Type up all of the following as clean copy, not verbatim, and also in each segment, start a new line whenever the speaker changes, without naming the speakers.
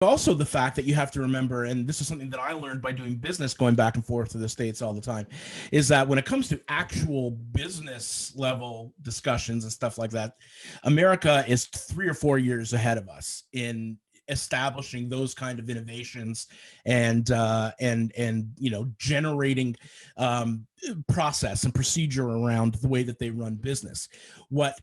Also the fact that you have to remember, and this is something that I learned by doing business going back and forth to the States all the time, is that when it comes to actual business level discussions and stuff like that, America is 3 or 4 years ahead of us in establishing those kind of innovations and generating process and procedure around the way that they run business. What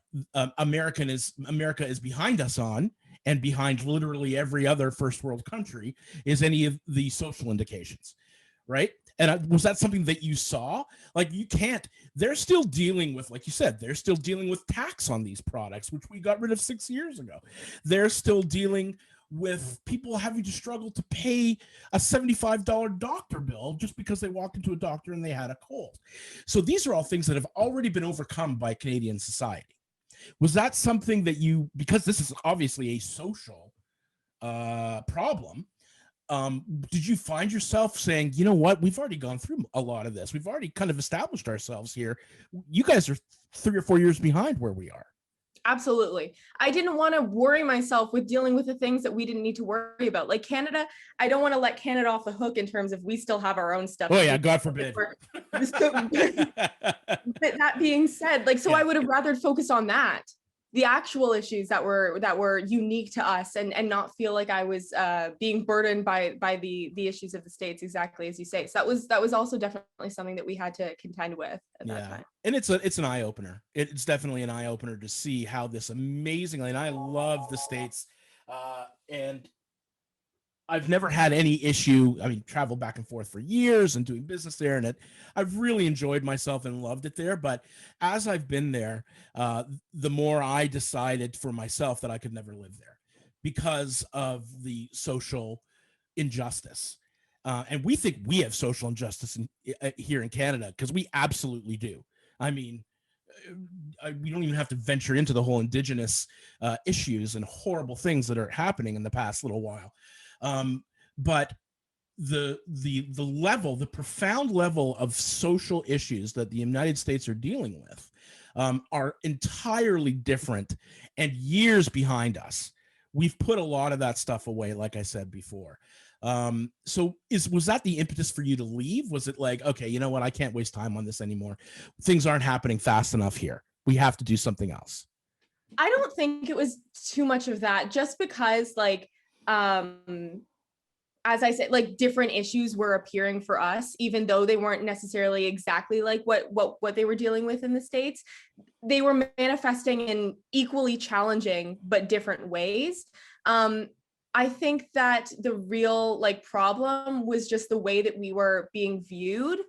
America is behind us on, and behind literally every other first world country, is any of the social indications, right? And was that something that you saw? Like, you can't, they're still dealing with, like you said, they're still dealing with tax on these products, which we got rid of 6 years ago. They're still dealing with people having to struggle to pay a $75 doctor bill just because they walked into a doctor and they had a cold. So these are all things that have already been overcome by Canadian society. Was that something that you, because this is obviously a social problem, did you find yourself saying, you know what, we've already gone through a lot of this, we've already kind of established ourselves here, you guys are 3 or 4 years behind where we are?
Absolutely. I didn't want to worry myself with dealing with the things that we didn't need to worry about. Like Canada, I don't want to let Canada off the hook in terms of we still have our own stuff.
Oh yeah, God forbid.
But that being said, like, so yeah. I would have rather focused on that, the actual issues that were unique to us, and not feel like I was being burdened by the issues of the States, exactly as you say. So that was also definitely something that we had to contend with at that time.
And it's an eye opener. It's definitely an eye opener to see how this amazingly, and I love the States, and I've never had any issue. I mean, traveled back and forth for years and doing business there, and I've really enjoyed myself and loved it there. But as I've been there, the more I decided for myself that I could never live there because of the social injustice. And we think we have social injustice here in Canada, because we absolutely do. I mean, we don't even have to venture into the whole Indigenous issues and horrible things that are happening in the past little while. But the level, the profound level of social issues that the United States are dealing with are entirely different and years behind us. We've put a lot of that stuff away, like I said before. So was that the impetus for you to leave? Was it like, okay, you know what, I can't waste time on this anymore, things aren't happening fast enough here, we have to do something else?
I don't think it was too much of that, just because, like, as I said, like, different issues were appearing for us, even though they weren't necessarily exactly like what they were dealing with in the States. They were manifesting in equally challenging but different ways. I think that the real, like, problem was just the way that we were being viewed.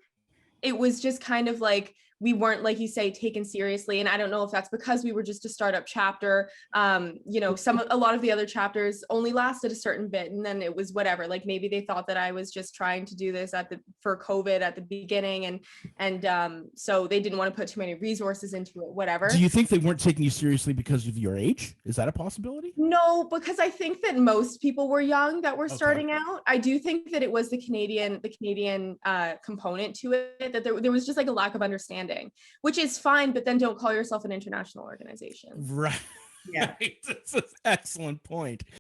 It was just kind of like, we weren't, like you say, taken seriously. And I don't know if that's because we were just a startup chapter. A lot of the other chapters only lasted a certain bit, and then it was whatever. Like, maybe they thought that I was just trying to do this for COVID at the beginning, and so they didn't want to put too many resources into it, whatever.
Do you think they weren't taking you seriously because of your age? Is that a possibility?
No, because I think that most people were young that were starting out. I do think that it was the Canadian component to it, that there was just like a lack of understanding, which is fine, but then don't call yourself an international organization.
Right.
Yeah.
That's an excellent point.